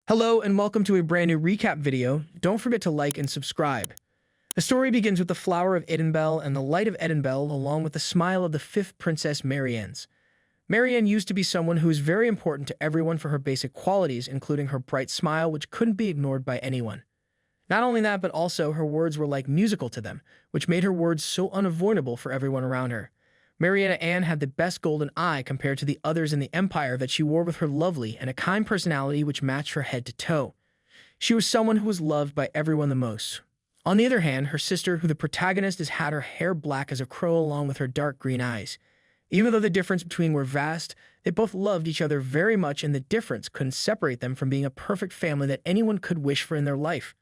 Hello and welcome to a brand new recap video. Don't forget to like and subscribe. The story begins with the flower of Edenbell and the light of Edenbell along with the smile of the fifth princess Marianne's. Marianne used to be someone who was very important to everyone for her basic qualities, including her bright smile which couldn't be ignored by anyone. Not only that, but also her words were like musical to them, which made her words so unavoidable for everyone around her. Marianne Anne had the best golden eye compared to the others in the empire that she wore with her lovely and a kind personality which matched her head to toe. She was someone who was loved by everyone the most. On the other hand, her sister, who the protagonist has had her hair black as a crow along with her dark green eyes. Even though the difference between were vast, they both loved each other very much and the difference couldn't separate them from being a perfect family that anyone could wish for in their life.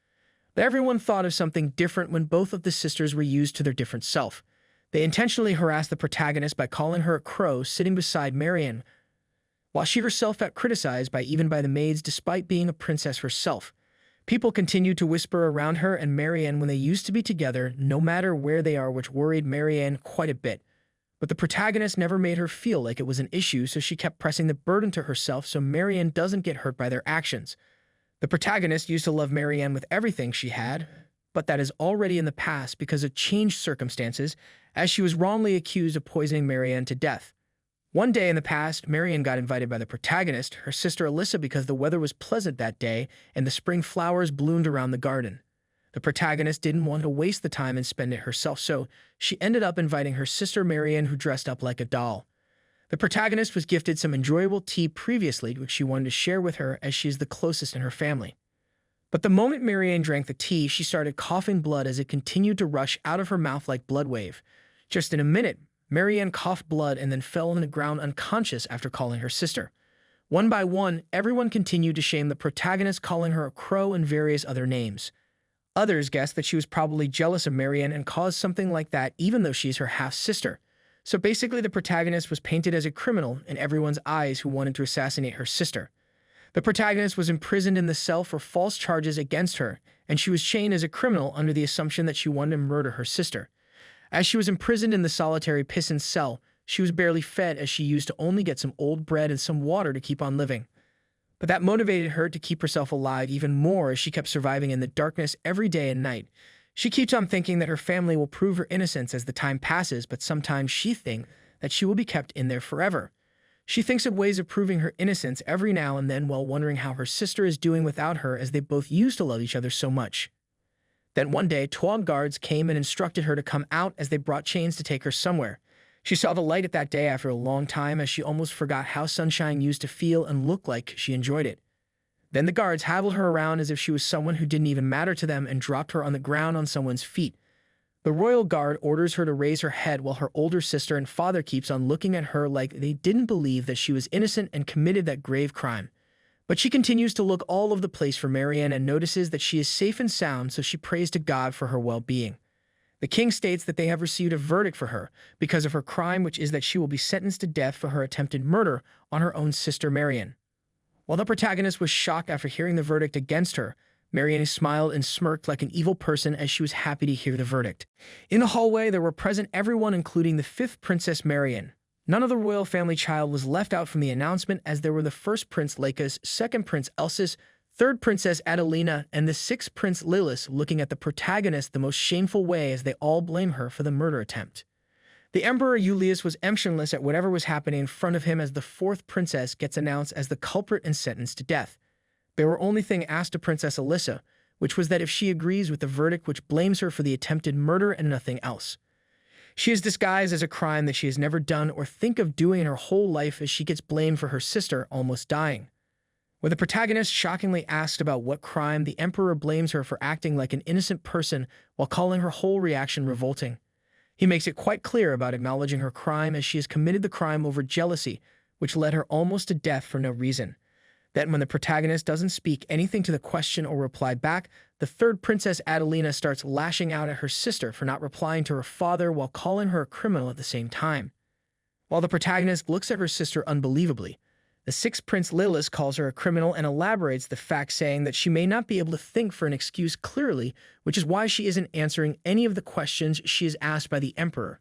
But everyone thought of something different when both of the sisters were used to their different self. They intentionally harassed the protagonist by calling her a crow sitting beside Marianne, while she herself felt criticized even by the maids despite being a princess herself. People continued to whisper around her and Marianne when they used to be together, no matter where they are, which worried Marianne quite a bit. But the protagonist never made her feel like it was an issue, so she kept pressing the burden to herself so Marianne doesn't get hurt by their actions. The protagonist used to love Marianne with everything she had, but that is already in the past because of changed circumstances, as she was wrongly accused of poisoning Marianne to death. One day in the past, Marianne got invited by the protagonist, her sister Alisa, because the weather was pleasant that day and the spring flowers bloomed around the garden. The protagonist didn't want to waste the time and spend it herself, so she ended up inviting her sister Marianne, who dressed up like a doll. The protagonist was gifted some enjoyable tea previously, which she wanted to share with her as she is the closest in her family. But the moment Marianne drank the tea, she started coughing blood as it continued to rush out of her mouth like blood wave. Just in a minute, Marianne coughed blood and then fell on the ground unconscious after calling her sister. One by one, everyone continued to shame the protagonist, calling her a crow and various other names. Others guessed that she was probably jealous of Marianne and caused something like that even though she's her half-sister. So basically the protagonist was painted as a criminal in everyone's eyes who wanted to assassinate her sister. The protagonist was imprisoned in the cell for false charges against her, and she was chained as a criminal under the assumption that she wanted to murder her sister. As she was imprisoned in the solitary prison cell, she was barely fed as she used to only get some old bread and some water to keep on living. But that motivated her to keep herself alive even more as she kept surviving in the darkness every day and night. She keeps on thinking that her family will prove her innocence as the time passes, but sometimes she thinks that she will be kept in there forever. She thinks of ways of proving her innocence every now and then while wondering how her sister is doing without her, as they both used to love each other so much. Then one day, 12 guards came and instructed her to come out as they brought chains to take her somewhere. She saw the light at that day after a long time as she almost forgot how sunshine used to feel and look like she enjoyed it. Then the guards hobbled her around as if she was someone who didn't even matter to them and dropped her on the ground on someone's feet. The royal guard orders her to raise her head while her older sister and father keeps on looking at her like they didn't believe that she was innocent and committed that grave crime. But she continues to look all over the place for Marianne and notices that she is safe and sound, so she prays to God for her well-being. The king states that they have received a verdict for her because of her crime, which is that she will be sentenced to death for her attempted murder on her own sister Marianne. While the protagonist was shocked after hearing the verdict against her, Marianne smiled and smirked like an evil person as she was happy to hear the verdict. In the hallway, there were present everyone, including the fifth Princess Marianne. None of the royal family child was left out from the announcement, as there were the first Prince Lakis, second Prince Elsis, third Princess Adelina, and the sixth Prince Lilis looking at the protagonist the most shameful way as they all blame her for the murder attempt. The Emperor Julius was emotionless at whatever was happening in front of him as the fourth princess gets announced as the culprit and sentenced to death. There were only thing asked to Princess Alisa, which was that if she agrees with the verdict which blames her for the attempted murder and nothing else. She is disguised as a crime that she has never done or think of doing in her whole life as she gets blamed for her sister almost dying. When the protagonist shockingly asked about what crime, the Emperor blames her for acting like an innocent person while calling her whole reaction revolting. He makes it quite clear about acknowledging her crime as she has committed the crime over jealousy, which led her almost to death for no reason. Then when the protagonist doesn't speak anything to the question or reply back, the third Princess Adelina starts lashing out at her sister for not replying to her father while calling her a criminal at the same time. While the protagonist looks at her sister unbelievably, the sixth Prince Lilis calls her a criminal and elaborates the fact, saying that she may not be able to think for an excuse clearly, which is why she isn't answering any of the questions she is asked by the Emperor.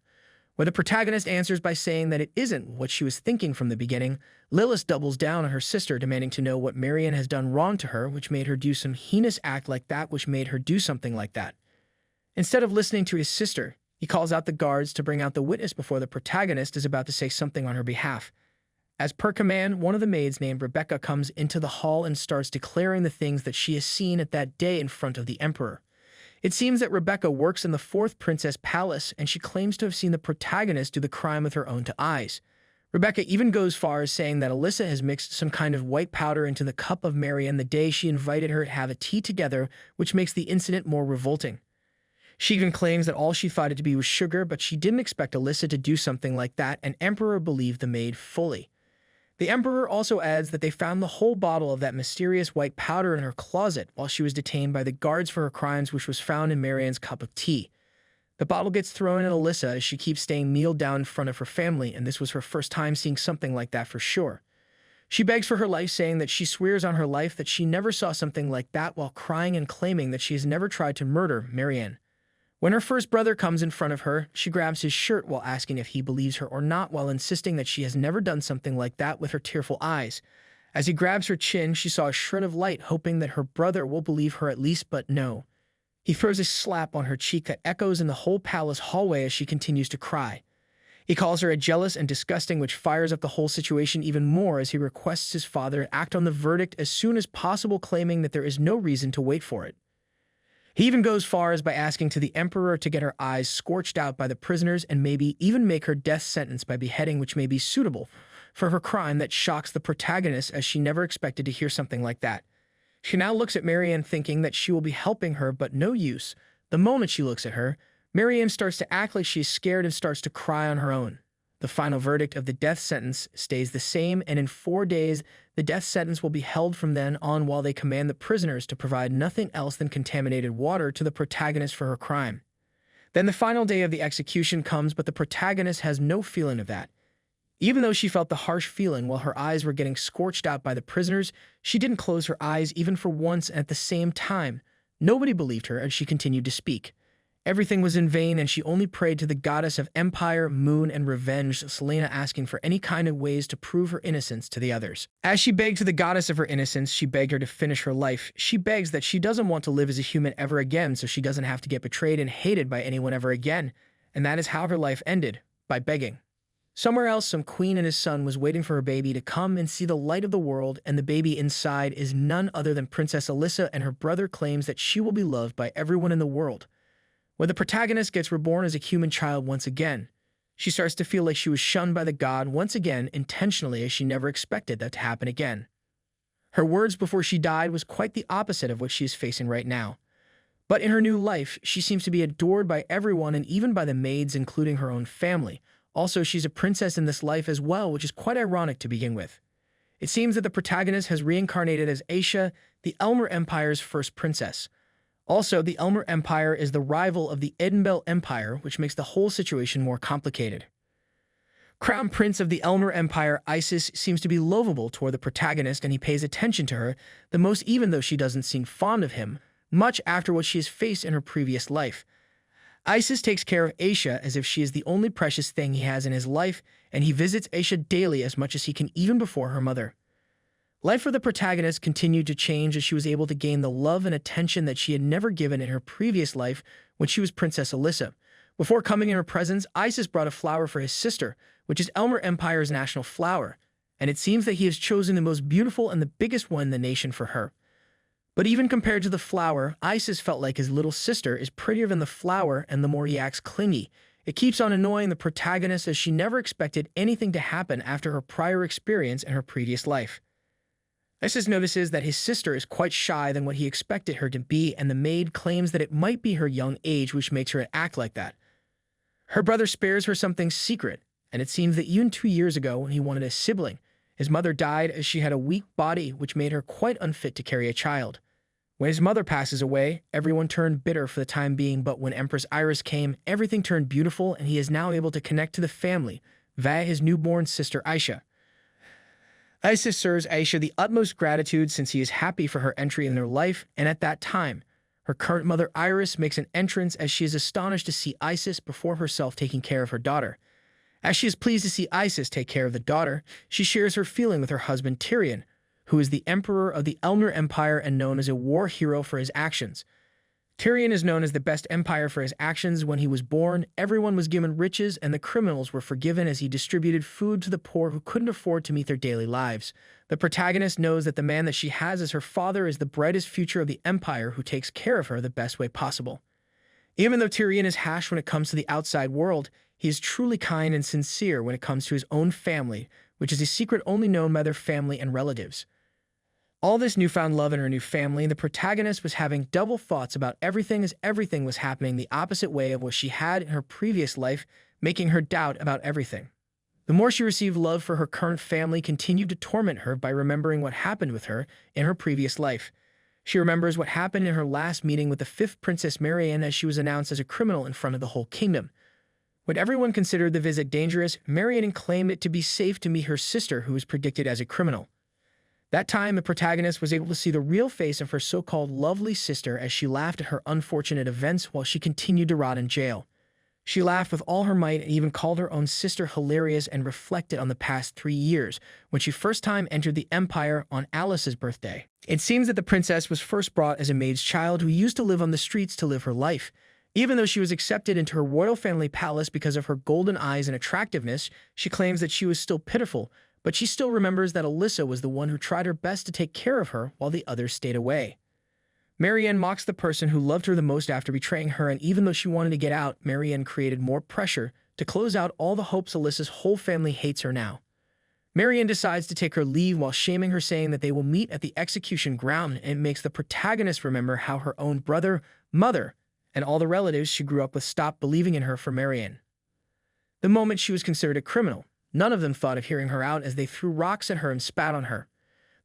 Where the protagonist answers by saying that it isn't what she was thinking from the beginning, Lilith doubles down on her sister, demanding to know what Marianne has done wrong to her, which made her do some heinous act like that, which made her do something like that. Instead of listening to his sister, he calls out the guards to bring out the witness before the protagonist is about to say something on her behalf. As per command, one of the maids named Rebecca comes into the hall and starts declaring the things that she has seen at that day in front of the emperor. It seems that Rebecca works in the fourth princess palace, and she claims to have seen the protagonist do the crime with her own two eyes. Rebecca even goes far as saying that Alisa has mixed some kind of white powder into the cup of Marianne the day she invited her to have a tea together, which makes the incident more revolting. She even claims that all she thought it to be was sugar, but she didn't expect Alisa to do something like that, and Emperor believed the maid fully. The Emperor also adds that they found the whole bottle of that mysterious white powder in her closet while she was detained by the guards for her crimes, which was found in Marianne's cup of tea. The bottle gets thrown at Alisa as she keeps staying kneeled down in front of her family, and this was her first time seeing something like that for sure. She begs for her life, saying that she swears on her life that she never saw something like that, while crying and claiming that she has never tried to murder Marianne. When her first brother comes in front of her, she grabs his shirt while asking if he believes her or not, while insisting that she has never done something like that with her tearful eyes. As he grabs her chin, she saw a shred of light, hoping that her brother will believe her at least, but no. He throws a slap on her cheek that echoes in the whole palace hallway as she continues to cry. He calls her a jealous and disgusting, which fires up the whole situation even more as he requests his father to act on the verdict as soon as possible, claiming that there is no reason to wait for it. He even goes far as by asking to the emperor to get her eyes scorched out by the prisoners and maybe even make her death sentence by beheading, which may be suitable for her crime that shocks the protagonist, as she never expected to hear something like that. She now looks at Marianne thinking that she will be helping her, but no use. The moment she looks at her, Marianne starts to act like she is scared and starts to cry on her own. The final verdict of the death sentence stays the same, and in 4 days, the death sentence will be held from then on, while they command the prisoners to provide nothing else than contaminated water to the protagonist for her crime. Then the final day of the execution comes, but the protagonist has no feeling of that. Even though she felt the harsh feeling while her eyes were getting scorched out by the prisoners, she didn't close her eyes even for once, and at the same time, nobody believed her as she continued to speak. Everything was in vain, and she only prayed to the goddess of empire, moon, and revenge, Selena, asking for any kind of ways to prove her innocence to the others. As she begged to the goddess of her innocence, she begged her to finish her life. She begs that she doesn't want to live as a human ever again, so she doesn't have to get betrayed and hated by anyone ever again. And that is how her life ended, by begging. Somewhere else, some queen and his son was waiting for her baby to come and see the light of the world, and the baby inside is none other than Princess Alisa, and her brother claims that she will be loved by everyone in the world. When the protagonist gets reborn as a human child once again, she starts to feel like she was shunned by the god once again, intentionally, as she never expected that to happen again. Her words before she died was quite the opposite of what she is facing right now. But in her new life, she seems to be adored by everyone and even by the maids, including her own family. Also, she's a princess in this life as well, which is quite ironic to begin with. It seems that the protagonist has reincarnated as Aisha, the Elmer Empire's first princess. Also, the Elmer Empire is the rival of the Edinbell Empire, which makes the whole situation more complicated. Crown Prince of the Elmer Empire, Isis, seems to be lovable toward the protagonist, and he pays attention to her the most, even though she doesn't seem fond of him, much after what she has faced in her previous life. Isis takes care of Aisha as if she is the only precious thing he has in his life, and he visits Aisha daily as much as he can, even before her mother. Life for the protagonist continued to change as she was able to gain the love and attention that she had never given in her previous life when she was Princess Alisa. Before coming in her presence, Isis brought a flower for his sister, which is Elmer Empire's national flower, and it seems that he has chosen the most beautiful and the biggest one in the nation for her. But even compared to the flower, Isis felt like his little sister is prettier than the flower, and the more he acts clingy, it keeps on annoying the protagonist, as she never expected anything to happen after her prior experience in her previous life. Isis notices that his sister is quite shy than what he expected her to be, and the maid claims that it might be her young age which makes her act like that. Her brother spares her something secret, and it seems that even 2 years ago, when he wanted a sibling, his mother died as she had a weak body which made her quite unfit to carry a child. When his mother passes away, everyone turned bitter for the time being, but when Empress Iris came, everything turned beautiful, and he is now able to connect to the family via his newborn sister Aisha. Isis serves Aisha the utmost gratitude since he is happy for her entry in their life, and at that time, Her current mother Iris makes an entrance as she is astonished to see Isis before herself taking care of her daughter. As she is pleased to see Isis take care of the daughter, she shares her feeling with her husband Tyrion, who is the emperor of the Elmer Empire and known as a war hero for his actions. Tyrion is known as the best empire for his actions. When he was born, everyone was given riches and the criminals were forgiven as he distributed food to the poor who couldn't afford to meet their daily lives. The protagonist knows that the man that she has as her father is the brightest future of the empire who takes care of her the best way possible. Even though Tyrion is harsh when it comes to the outside world, he is truly kind and sincere when it comes to his own family, which is a secret only known by their family and relatives. All this newfound love in her new family, the protagonist was having double thoughts about everything as everything was happening the opposite way of what she had in her previous life, making her doubt about everything. The more she received love for her current family continued to torment her by remembering what happened with her in her previous life. She remembers what happened in her last meeting with the fifth Princess Marianne as she was announced as a criminal in front of the whole kingdom. When everyone considered the visit dangerous, Marianne claimed it to be safe to meet her sister who was predicted as a criminal. That time, the protagonist was able to see the real face of her so-called lovely sister as she laughed at her unfortunate events while she continued to rot in jail. She laughed with all her might and even called her own sister hilarious and reflected on the past 3 years, when she first time entered the Empire on Alice's birthday. It seems that the princess was first brought as a maid's child who used to live on the streets to live her life. Even though she was accepted into her royal family palace because of her golden eyes and attractiveness, she claims that she was still pitiful, but she still remembers that Alisa was the one who tried her best to take care of her while the others stayed away. Marianne mocks the person who loved her the most after betraying her, and even though she wanted to get out, Marianne created more pressure to close out all the hopes. Alisa's whole family hates her now. Marianne decides to take her leave while shaming her, saying that they will meet at the execution ground, and it makes the protagonist remember how her own brother, mother, and all the relatives she grew up with stopped believing in her for Marianne. The moment she was considered a criminal, none of them thought of hearing her out as they threw rocks at her and spat on her.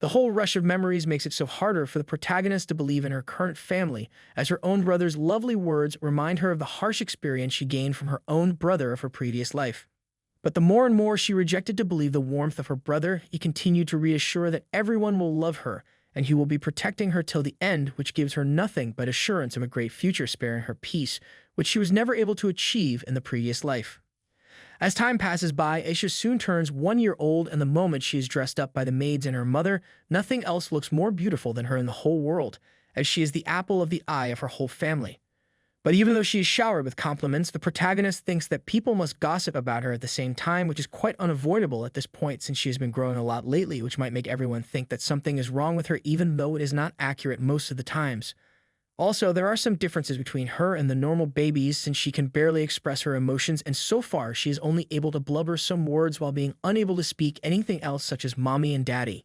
The whole rush of memories makes it so harder for the protagonist to believe in her current family, as her own brother's lovely words remind her of the harsh experience she gained from her own brother of her previous life. But the more and more she rejected to believe the warmth of her brother, he continued to reassure that everyone will love her, and he will be protecting her till the end, which gives her nothing but assurance of a great future, sparing her peace, which she was never able to achieve in the previous life. As time passes by, Aisha soon turns 1 year old, and the moment she is dressed up by the maids and her mother, nothing else looks more beautiful than her in the whole world, as she is the apple of the eye of her whole family. But even though she is showered with compliments, the protagonist thinks that people must gossip about her at the same time, which is quite unavoidable at this point since she has been growing a lot lately, which might make everyone think that something is wrong with her even though it is not accurate most of the times. Also, there are some differences between her and the normal babies since she can barely express her emotions, and so far she is only able to blubber some words while being unable to speak anything else such as mommy and daddy.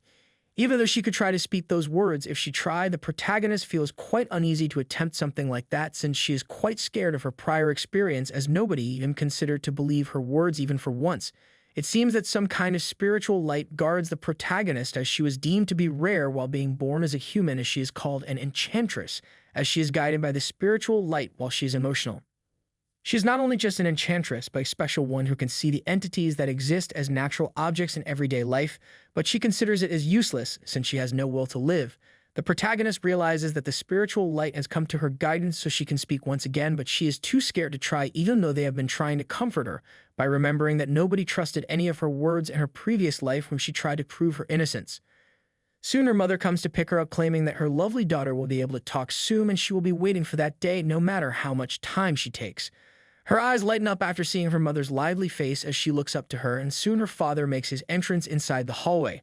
Even though she could try to speak those words if she tried, the protagonist feels quite uneasy to attempt something like that since she is quite scared of her prior experience, as nobody even considered to believe her words even for once. It seems that some kind of spiritual light guards the protagonist, as she was deemed to be rare while being born as a human, as she is called an enchantress, as she is guided by the spiritual light while she is emotional. She is not only just an enchantress, but a special one who can see the entities that exist as natural objects in everyday life, but she considers it as useless since she has no will to live. The protagonist realizes that the spiritual light has come to her guidance so she can speak once again, but she is too scared to try even though they have been trying to comfort her by remembering that nobody trusted any of her words in her previous life when she tried to prove her innocence. Soon her mother comes to pick her up, claiming that her lovely daughter will be able to talk soon and she will be waiting for that day no matter how much time she takes. Her eyes lighten up after seeing her mother's lively face as she looks up to her, and soon her father makes his entrance inside the hallway.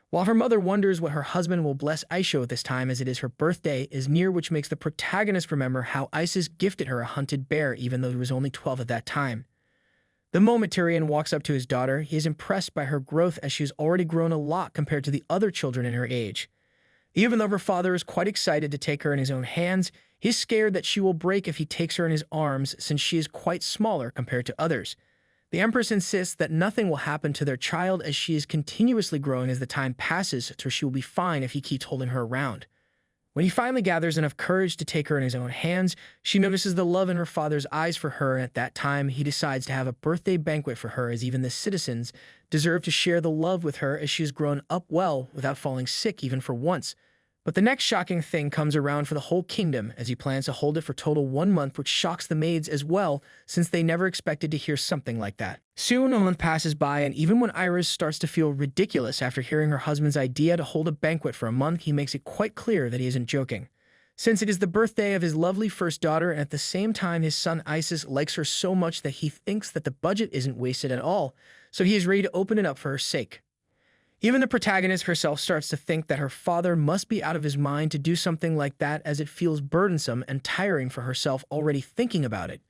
While her mother wonders what her husband will bless Aisha at this time, as it is her birthday, is near, which makes the protagonist remember how Isis gifted her a hunted bear even though he was only 12 at that time. The moment Tyrion walks up to his daughter, he is impressed by her growth as she has already grown a lot compared to the other children in her age. Even though her father is quite excited to take her in his own hands, he is scared that she will break if he takes her in his arms since she is quite smaller compared to others. The Empress insists that nothing will happen to their child as she is continuously growing as the time passes, so she will be fine if he keeps holding her around. When he finally gathers enough courage to take her in his own hands, she notices the love in her father's eyes for her, and at that time he decides to have a birthday banquet for her, as even the citizens deserve to share the love with her as she has grown up well without falling sick even for once. But the next shocking thing comes around for the whole kingdom as he plans to hold it for total 1 month, which shocks the maids as well, since they never expected to hear something like that. Soon, a month passes by, and even when Iris starts to feel ridiculous after hearing her husband's idea to hold a banquet for a month, he makes it quite clear that he isn't joking. Since it is the birthday of his lovely first daughter, and at the same time his son Isis likes her so much that he thinks that the budget isn't wasted at all, so he is ready to open it up for her sake. Even the protagonist herself starts to think that her father must be out of his mind to do something like that, as it feels burdensome and tiring for herself already thinking about it.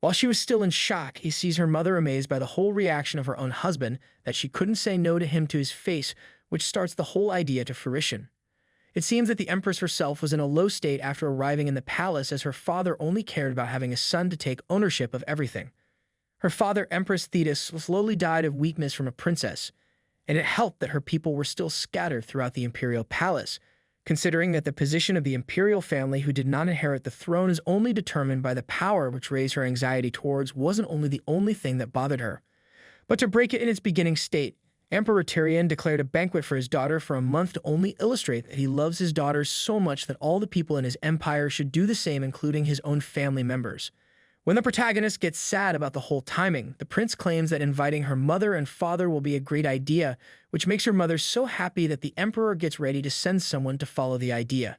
While she was still in shock, he sees her mother amazed by the whole reaction of her own husband, that she couldn't say no to him to his face, which starts the whole idea to fruition. It seems that the Empress herself was in a low state after arriving in the palace, as her father only cared about having a son to take ownership of everything. Her father, Empress Thetis, slowly died of weakness from a princess, and it helped that her people were still scattered throughout the imperial palace, considering that the position of the imperial family who did not inherit the throne is only determined by the power, which raised her anxiety towards wasn't only the only thing that bothered her. But to break it in its beginning state, Emperor Tyrion declared a banquet for his daughter for a month to only illustrate that he loves his daughter so much that all the people in his empire should do the same, including his own family members. When the protagonist gets sad about the whole timing, the prince claims that inviting her mother and father will be a great idea, which makes her mother so happy that the emperor gets ready to send someone to follow the idea.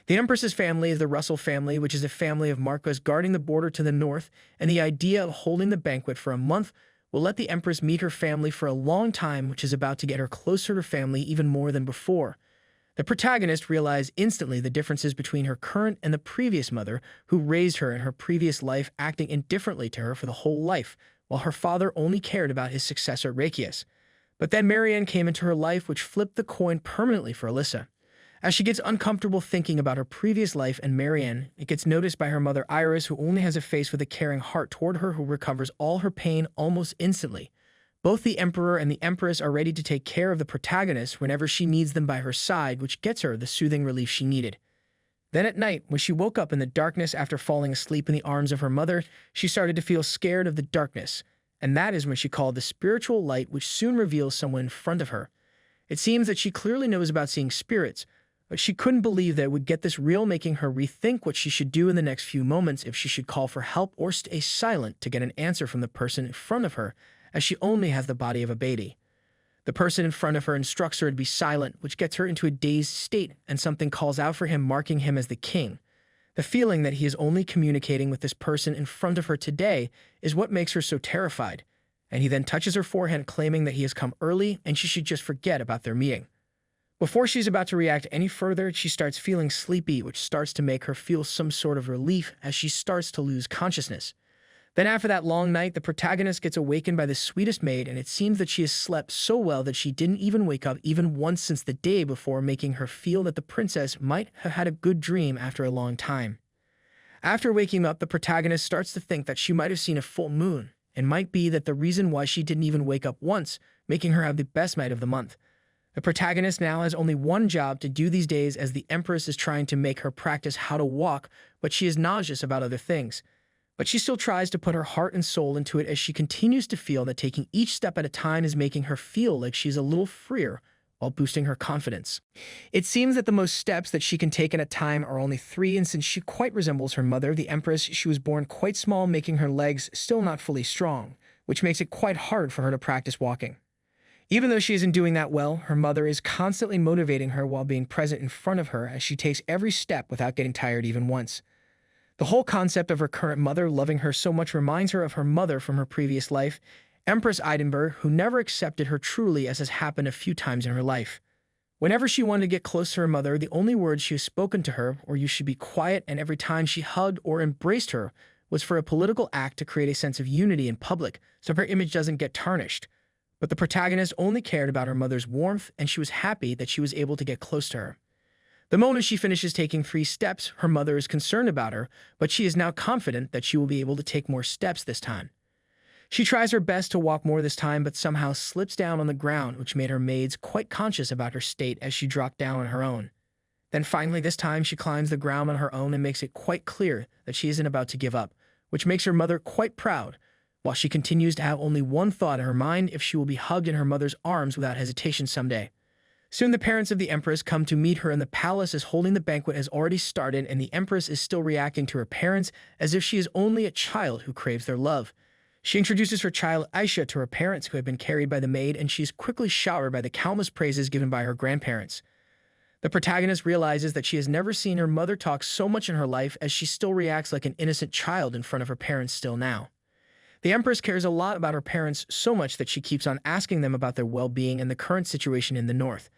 The empress's family is the Russell family, which is a family of Marcos guarding the border to the north, and the idea of holding the banquet for a month will let the empress meet her family for a long time, which is about to get her closer to her family even more than before. The protagonist realized instantly the differences between her current and the previous mother, who raised her in her previous life, acting indifferently to her for the whole life, while her father only cared about his successor Rakius. But then Marianne came into her life, which flipped the coin permanently for Alisa. As she gets uncomfortable thinking about her previous life and Marianne, it gets noticed by her mother Iris, who only has a face with a caring heart toward her, who recovers all her pain almost instantly. Both the Emperor and the Empress are ready to take care of the protagonist whenever she needs them by her side, which gets her the soothing relief she needed. Then at night, when she woke up in the darkness after falling asleep in the arms of her mother, she started to feel scared of the darkness, and that is when she called the spiritual light, which soon reveals someone in front of her. It seems that she clearly knows about seeing spirits, but she couldn't believe that it would get this real, making her rethink what she should do in the next few moments, if she should call for help or stay silent to get an answer from the person in front of her, as she only has the body of a baby. The person in front of her instructs her to be silent, which gets her into a dazed state, and something calls out for him, marking him as the king. The feeling that he is only communicating with this person in front of her today is what makes her so terrified, and he then touches her forehead, claiming that he has come early and she should just forget about their meeting. Before she's about to react any further, she starts feeling sleepy, which starts to make her feel some sort of relief as she starts to lose consciousness. Then after that long night, the protagonist gets awakened by the sweetest maid, and it seems that she has slept so well that she didn't even wake up even once since the day before, making her feel that the princess might have had a good dream after a long time. After waking up, the protagonist starts to think that she might have seen a full moon, and might be that the reason why she didn't even wake up once, making her have the best night of the month. The protagonist now has only one job to do these days, as the Empress is trying to make her practice how to walk, but she is nauseous about other things. But she still tries to put her heart and soul into it, as she continues to feel that taking each step at a time is making her feel like she's a little freer, while boosting her confidence. It seems that the most steps that she can take at a time are only 3, and since she quite resembles her mother, the Empress, she was born quite small, making her legs still not fully strong, which makes it quite hard for her to practice walking. Even though she isn't doing that well, her mother is constantly motivating her while being present in front of her, as she takes every step without getting tired even once. The whole concept of her current mother loving her so much reminds her of her mother from her previous life, Empress Edinburgh, who never accepted her truly, as has happened a few times in her life. Whenever she wanted to get close to her mother, the only words she has spoken to her were "you should be quiet," and every time she hugged or embraced her was for a political act to create a sense of unity in public, so her image doesn't get tarnished. But the protagonist only cared about her mother's warmth, and she was happy that she was able to get close to her. The moment she finishes taking 3 steps, her mother is concerned about her, but she is now confident that she will be able to take more steps this time. She tries her best to walk more this time, but somehow slips down on the ground, which made her maids quite conscious about her state as she dropped down on her own. Then finally this time she climbs the ground on her own and makes it quite clear that she isn't about to give up, which makes her mother quite proud, while she continues to have only one thought in her mind: if she will be hugged in her mother's arms without hesitation someday. Soon the parents of the Empress come to meet her in the palace as holding the banquet has already started and the Empress is still reacting to her parents as if she is only a child who craves their love. She introduces her child Aisha to her parents who have been carried by the maid and she is quickly showered by the countless praises given by her grandparents. The protagonist realizes that she has never seen her mother talk so much in her life as she still reacts like an innocent child in front of her parents still now. The Empress cares a lot about her parents so much that she keeps on asking them about their well-being and the current situation in the North.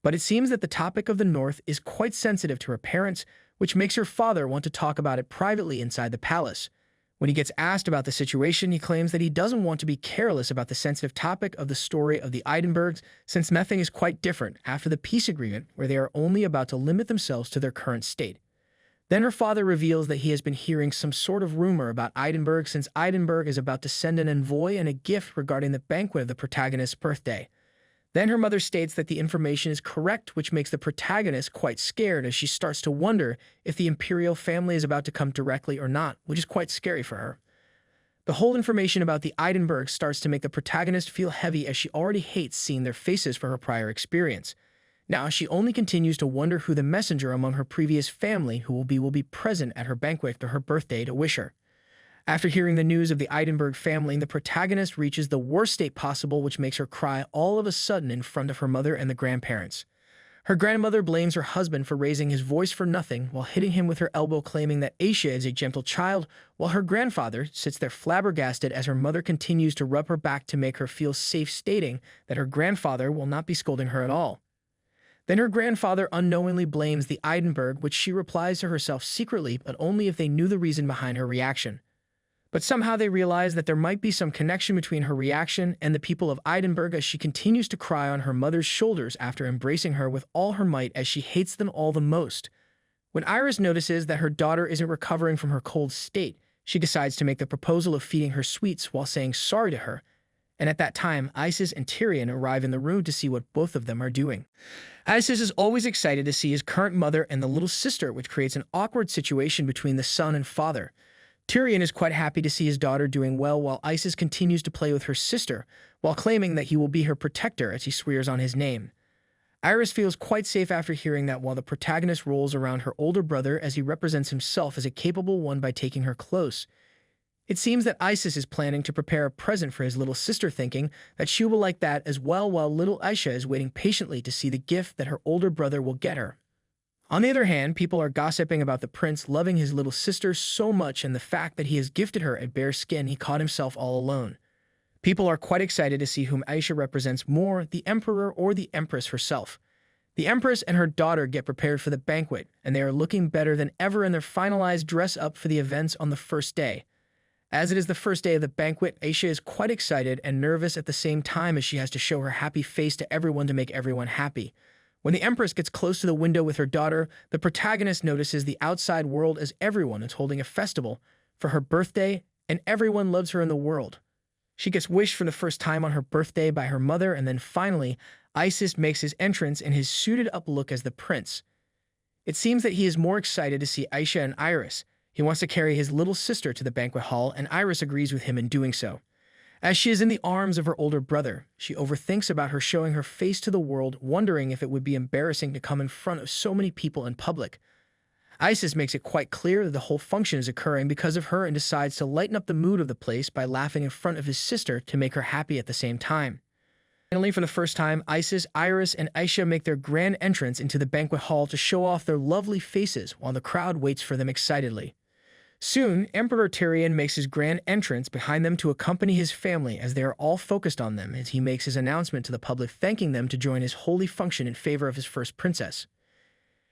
But it seems that the topic of the North is quite sensitive to her parents, which makes her father want to talk about it privately inside the palace. When he gets asked about the situation, he claims that he doesn't want to be careless about the sensitive topic of the story of the Edinburghs, since nothing is quite different after the peace agreement where they are only about to limit themselves to their current state. Then her father reveals that he has been hearing some sort of rumor about Edinburgh since Edinburgh is about to send an envoy and a gift regarding the banquet of the protagonist's birthday. Then her mother states that the information is correct, which makes the protagonist quite scared as she starts to wonder if the imperial family is about to come directly or not, which is quite scary for her. The whole information about the Edinburghs starts to make the protagonist feel heavy as she already hates seeing their faces for her prior experience. Now she only continues to wonder who the messenger among her previous family who will be present at her banquet to her birthday to wish her. After hearing the news of the Edinburgh family, the protagonist reaches the worst state possible, which makes her cry all of a sudden in front of her mother and the grandparents. Her grandmother blames her husband for raising his voice for nothing while hitting him with her elbow, claiming that Aisha is a gentle child, while her grandfather sits there flabbergasted as her mother continues to rub her back to make her feel safe, stating that her grandfather will not be scolding her at all. Then her grandfather unknowingly blames the Edinburgh, which she replies to herself secretly, but only if they knew the reason behind her reaction. But somehow they realize that there might be some connection between her reaction and the people of Edinburgh as she continues to cry on her mother's shoulders after embracing her with all her might as she hates them all the most. When Iris notices that her daughter isn't recovering from her cold state, she decides to make the proposal of feeding her sweets while saying sorry to her. And at that time, Isis and Tyrion arrive in the room to see what both of them are doing. Isis is always excited to see his current mother and the little sister, which creates an awkward situation between the son and father. Tyrion is quite happy to see his daughter doing well while Isis continues to play with her sister, while claiming that he will be her protector as he swears on his name. Iris feels quite safe after hearing that while the protagonist rolls around her older brother as he represents himself as a capable one by taking her close. It seems that Isis is planning to prepare a present for his little sister, thinking that she will like that as well, while little Aisha is waiting patiently to see the gift that her older brother will get her. On the other hand, people are gossiping about the prince loving his little sister so much and the fact that he has gifted her a bare skin he caught himself all alone. People are quite excited to see whom Aisha represents more, the emperor or the empress herself. The empress and her daughter get prepared for the banquet, and they are looking better than ever in their finalized dress-up for the events on the first day. As it is the first day of the banquet, Aisha is quite excited and nervous at the same time as she has to show her happy face to everyone to make everyone happy. When the Empress gets close to the window with her daughter, the protagonist notices the outside world as everyone is holding a festival for her birthday, and everyone loves her in the world. She gets wished for the first time on her birthday by her mother, and then finally, Isis makes his entrance in his suited-up look as the prince. It seems that he is more excited to see Aisha and Iris. He wants to carry his little sister to the banquet hall, and Iris agrees with him in doing so. As she is in the arms of her older brother, she overthinks about her showing her face to the world, wondering if it would be embarrassing to come in front of so many people in public. Isis makes it quite clear that the whole function is occurring because of her and decides to lighten up the mood of the place by laughing in front of his sister to make her happy at the same time. Finally, for the first time, Isis, Iris, and Aisha make their grand entrance into the banquet hall to show off their lovely faces while the crowd waits for them excitedly. Soon, Emperor Tyrion makes his grand entrance behind them to accompany his family as they are all focused on them as he makes his announcement to the public thanking them to join his holy function in favor of his first princess.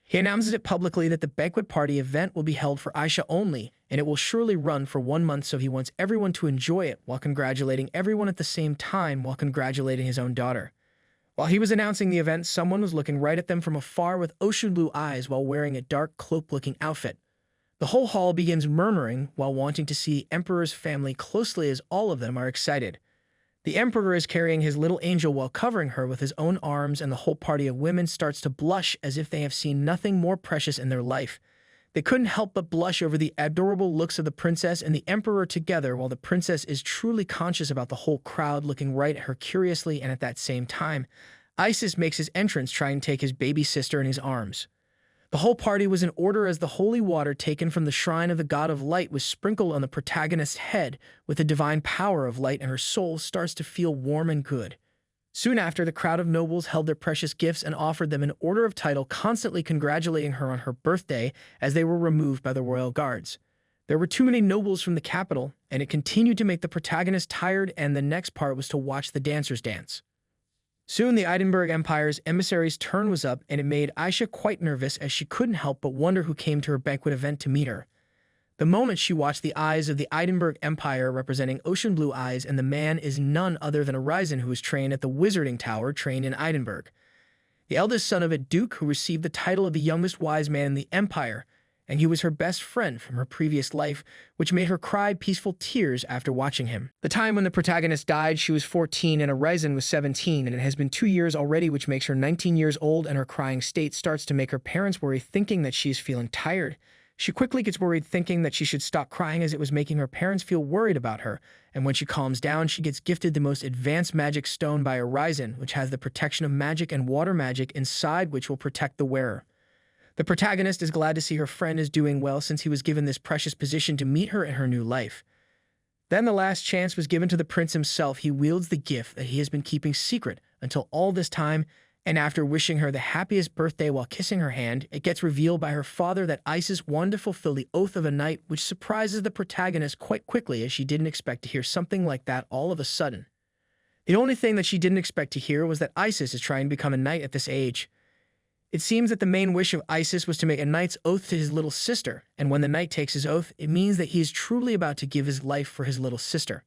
He announces it publicly that the banquet party event will be held for Aisha only, and it will surely run for 1 month, so he wants everyone to enjoy it while congratulating everyone at the same time while congratulating his own daughter. While he was announcing the event, someone was looking right at them from afar with ocean blue eyes while wearing a dark cloak-looking outfit. The whole hall begins murmuring while wanting to see the Emperor's family closely as all of them are excited. The Emperor is carrying his little angel while covering her with his own arms, and the whole party of women starts to blush as if they have seen nothing more precious in their life. They couldn't help but blush over the adorable looks of the princess and the Emperor together, while the princess is truly conscious about the whole crowd looking right at her curiously, and at that same time, Isis makes his entrance trying to take his baby sister in his arms. The whole party was in order as the holy water taken from the shrine of the god of light was sprinkled on the protagonist's head with the divine power of light, and her soul starts to feel warm and good. Soon after, the crowd of nobles held their precious gifts and offered them an order of title, constantly congratulating her on her birthday as they were removed by the royal guards. There were too many nobles from the capital, and it continued to make the protagonist tired, and the next part was to watch the dancers dance. Soon the Edinburgh Empire's emissary's turn was up, and it made Aisha quite nervous as she couldn't help but wonder who came to her banquet event to meet her. The moment she watched the eyes of the Edinburgh Empire representing ocean blue eyes, and the man is none other than Arisen, who was trained at the Wizarding Tower, trained in Edinburgh. The eldest son of a duke who received the title of the youngest wise man in the empire, and he was her best friend from her previous life, which made her cry peaceful tears after watching him. The time when the protagonist died, she was 14 and Arisen was 17, and it has been 2 years already, which makes her 19 years old, and her crying state starts to make her parents worry, thinking that she is feeling tired. She quickly gets worried, thinking that she should stop crying as it was making her parents feel worried about her, and when she calms down, she gets gifted the most advanced magic stone by Arisen, which has the protection of magic and water magic inside, which will protect the wearer. The protagonist is glad to see her friend is doing well, since he was given this precious position to meet her in her new life. Then the last chance was given to the prince himself. He wields the gift that he has been keeping secret until all this time, and after wishing her the happiest birthday while kissing her hand, it gets revealed by her father that Isis wanted to fulfill the oath of a knight, which surprises the protagonist quite quickly, as she didn't expect to hear something like that all of a sudden. The only thing that she didn't expect to hear was that Isis is trying to become a knight at this age. It seems that the main wish of Isis was to make a knight's oath to his little sister, and when the knight takes his oath, it means that he is truly about to give his life for his little sister.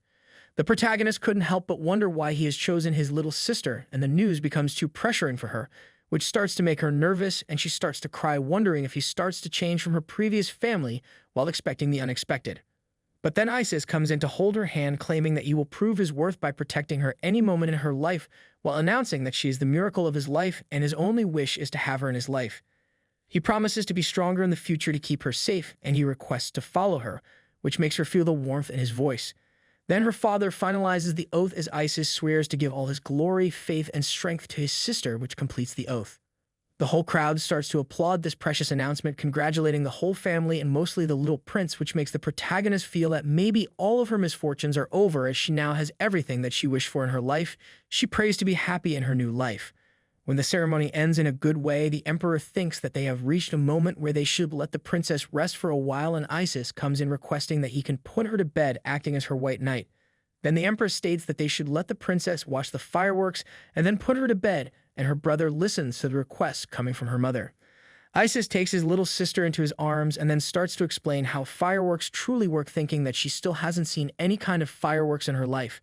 The protagonist couldn't help but wonder why he has chosen his little sister, and the news becomes too pressuring for her, which starts to make her nervous, and she starts to cry, wondering if he starts to change from her previous family while expecting the unexpected. But then Isis comes in to hold her hand, claiming that he will prove his worth by protecting her any moment in her life, while announcing that she is the miracle of his life and his only wish is to have her in his life. He promises to be stronger in the future to keep her safe, and he requests to follow her, which makes her feel the warmth in his voice. Then her father finalizes the oath as Isis swears to give all his glory, faith, and strength to his sister, which completes the oath. The whole crowd starts to applaud this precious announcement, congratulating the whole family and mostly the little prince, which makes the protagonist feel that maybe all of her misfortunes are over, as she now has everything that she wished for in her life. She prays to be happy in her new life. When the ceremony ends in a good way, the emperor thinks that they have reached a moment where they should let the princess rest for a while, and Isis comes in requesting that he can put her to bed, acting as her white knight. Then the emperor states that they should let the princess watch the fireworks and then put her to bed, and her brother listens to the request coming from her mother. Isis takes his little sister into his arms and then starts to explain how fireworks truly work, thinking that she still hasn't seen any kind of fireworks in her life.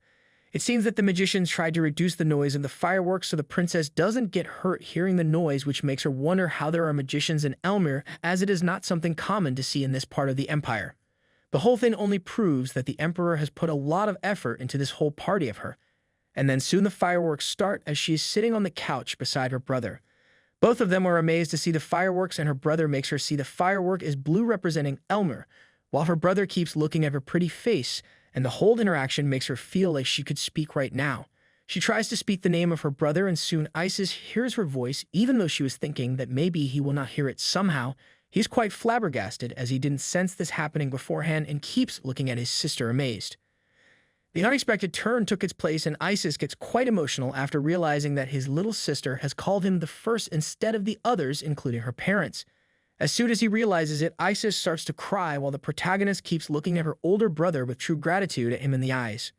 It seems that the magicians tried to reduce the noise of the fireworks so the princess doesn't get hurt hearing the noise, which makes her wonder how there are magicians in Elmir, as it is not something common to see in this part of the empire. The whole thing only proves that the emperor has put a lot of effort into this whole party of her. And then soon the fireworks start as she is sitting on the couch beside her brother. Both of them are amazed to see the fireworks, and her brother makes her see the firework is blue, representing Elmer, while her brother keeps looking at her pretty face, and the whole interaction makes her feel like she could speak right now. She tries to speak the name of her brother, and soon Isis hears her voice, even though she was thinking that maybe he will not hear it somehow. He's quite flabbergasted as he didn't sense this happening beforehand and keeps looking at his sister amazed. The unexpected turn took its place, and Isis gets quite emotional after realizing that his little sister has called him the first instead of the others, including her parents. As soon as he realizes it, Isis starts to cry while the protagonist keeps looking at her older brother with true gratitude at him in the eyes.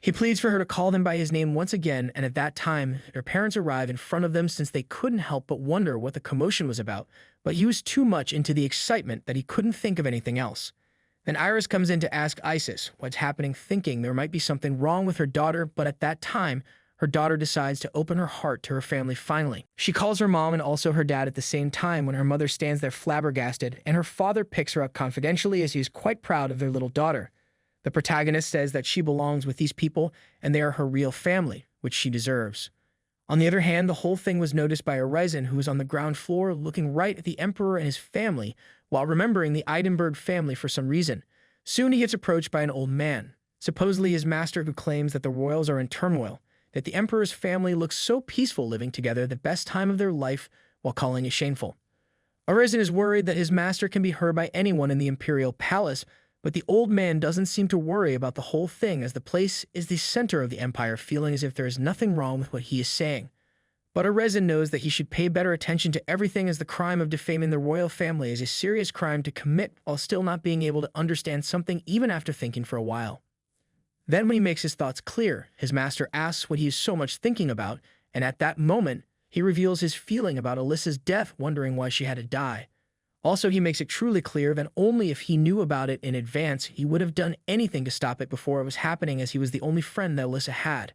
He pleads for her to call them by his name once again, and at that time, their parents arrive in front of them, since they couldn't help but wonder what the commotion was about, but he was too much into the excitement that he couldn't think of anything else. Then Iris comes in to ask Isis what's happening, thinking there might be something wrong with her daughter, but at that time, her daughter decides to open her heart to her family finally. She calls her mom and also her dad at the same time, when her mother stands there flabbergasted, and her father picks her up confidentially as he is quite proud of their little daughter. The protagonist says that she belongs with these people and they are her real family, which she deserves. On the other hand, the whole thing was noticed by Arisen, who was on the ground floor looking right at the emperor and his family, while remembering the Edinburgh family for some reason. Soon he gets approached by an old man, supposedly his master, who claims that the royals are in turmoil. that the emperor's family looks so peaceful living together the best time of their life while calling it shameful. Arisen is worried that his master can be heard by anyone in the imperial palace, but the old man doesn't seem to worry about the whole thing as the place is the center of the empire, feeling as if there is nothing wrong with what he is saying. But Arisen knows that he should pay better attention to everything, as the crime of defaming the royal family is a serious crime to commit while still not being able to understand something even after thinking for a while. Then when he makes his thoughts clear, his master asks what he is so much thinking about, and at that moment, he reveals his feeling about Alisa's death, wondering why she had to die. Also, he makes it truly clear that only if he knew about it in advance, he would have done anything to stop it before it was happening, as he was the only friend that Alisa had.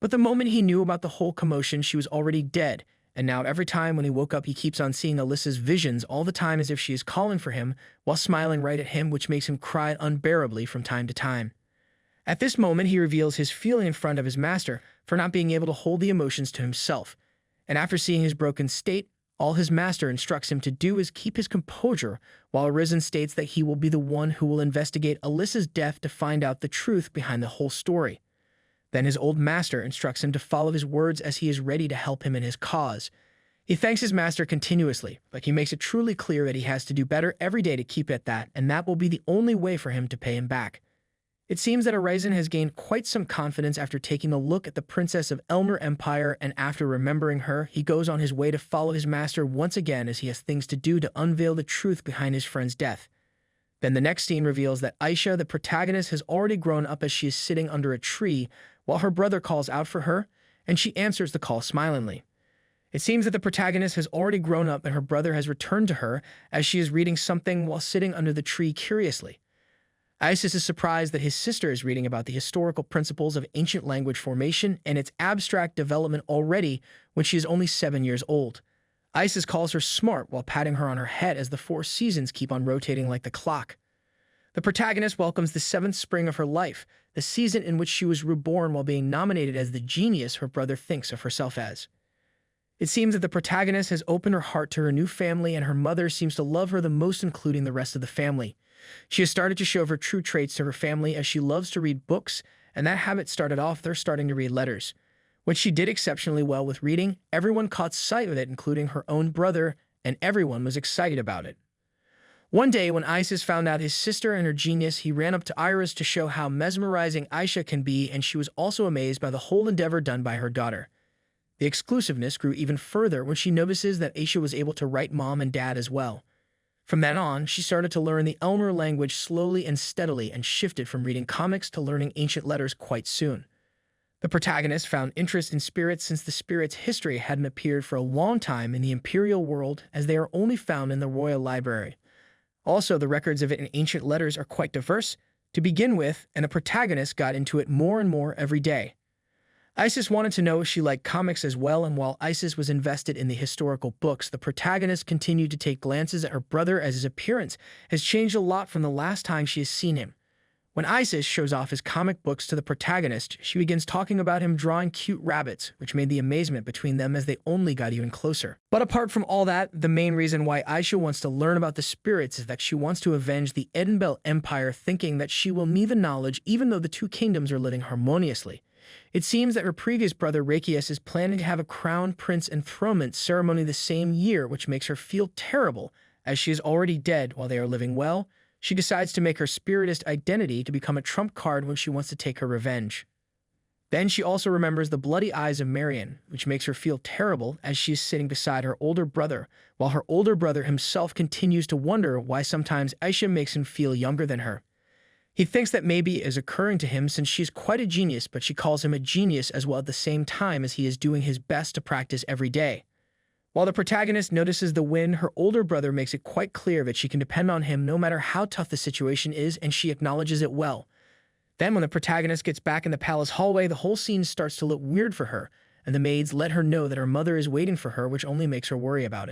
But the moment he knew about the whole commotion, she was already dead, and now every time when he woke up, he keeps on seeing Alisa's visions all the time as if she is calling for him, while smiling right at him, which makes him cry unbearably from time to time. At this moment, he reveals his feeling in front of his master for not being able to hold the emotions to himself. And after seeing his broken state, all his master instructs him to do is keep his composure, while Arisen states that he will be the one who will investigate Alisa's death to find out the truth behind the whole story. Then his old master instructs him to follow his words as he is ready to help him in his cause. He thanks his master continuously, but he makes it truly clear that he has to do better every day to keep at that, and that will be the only way for him to pay him back. It seems that Arisen has gained quite some confidence after taking a look at the Princess of Elmer Empire, and after remembering her, he goes on his way to follow his master once again as he has things to do to unveil the truth behind his friend's death. Then the next scene reveals that Aisha, the protagonist, has already grown up as she is sitting under a tree while her brother calls out for her, and she answers the call smilingly. It seems that the protagonist has already grown up and her brother has returned to her as she is reading something while sitting under the tree curiously. Isis is surprised that his sister is reading about the historical principles of ancient language formation and its abstract development already when she is only 7 years old. Isis calls her smart while patting her on her head as the 4 seasons keep on rotating like the clock. The protagonist welcomes the 7th spring of her life, the season in which she was reborn while being nominated as the genius her brother thinks of herself as. It seems that the protagonist has opened her heart to her new family, and her mother seems to love her the most, including the rest of the family. She has started to show her true traits to her family as she loves to read books, and that habit started off their starting to read letters. When she did exceptionally well with reading, everyone caught sight of it, including her own brother, and everyone was excited about it. One day, when Isis found out his sister and her genius, he ran up to Iris to show how mesmerizing Aisha can be, and she was also amazed by the whole endeavor done by her daughter. The exclusiveness grew even further when she notices that Aisha was able to write mom and dad as well. From then on, she started to learn the Elmer language slowly and steadily and shifted from reading comics to learning ancient letters quite soon. The protagonist found interest in spirits since the spirits' history hadn't appeared for a long time in the imperial world, as they are only found in the royal library. Also, the records of it in ancient letters are quite diverse to begin with, and the protagonist got into it more and more every day. Isis wanted to know if she liked comics as well, and while Isis was invested in the historical books, the protagonist continued to take glances at her brother as his appearance has changed a lot from the last time she has seen him. When Isis shows off his comic books to the protagonist, she begins talking about him drawing cute rabbits, which made the amazement between them as they only got even closer. But apart from all that, the main reason why Aisha wants to learn about the spirits is that she wants to avenge the Edinbell Empire, thinking that she will need the knowledge even though the 2 kingdoms are living harmoniously. It seems that her previous brother Rakius is planning to have a crown prince enthronement ceremony the same year, which makes her feel terrible, as she is already dead while they are living well. She decides to make her spiritist identity to become a trump card when she wants to take her revenge. Then she also remembers the bloody eyes of Marion, which makes her feel terrible as she is sitting beside her older brother, while her older brother himself continues to wonder why sometimes Aisha makes him feel younger than her. He thinks that maybe it is occurring to him since she's quite a genius, but she calls him a genius as well at the same time as he is doing his best to practice every day. While the protagonist notices the win, her older brother makes it quite clear that she can depend on him no matter how tough the situation is, and she acknowledges it well. Then when the protagonist gets back in the palace hallway, the whole scene starts to look weird for her, and the maids let her know that her mother is waiting for her, which only makes her worry about it.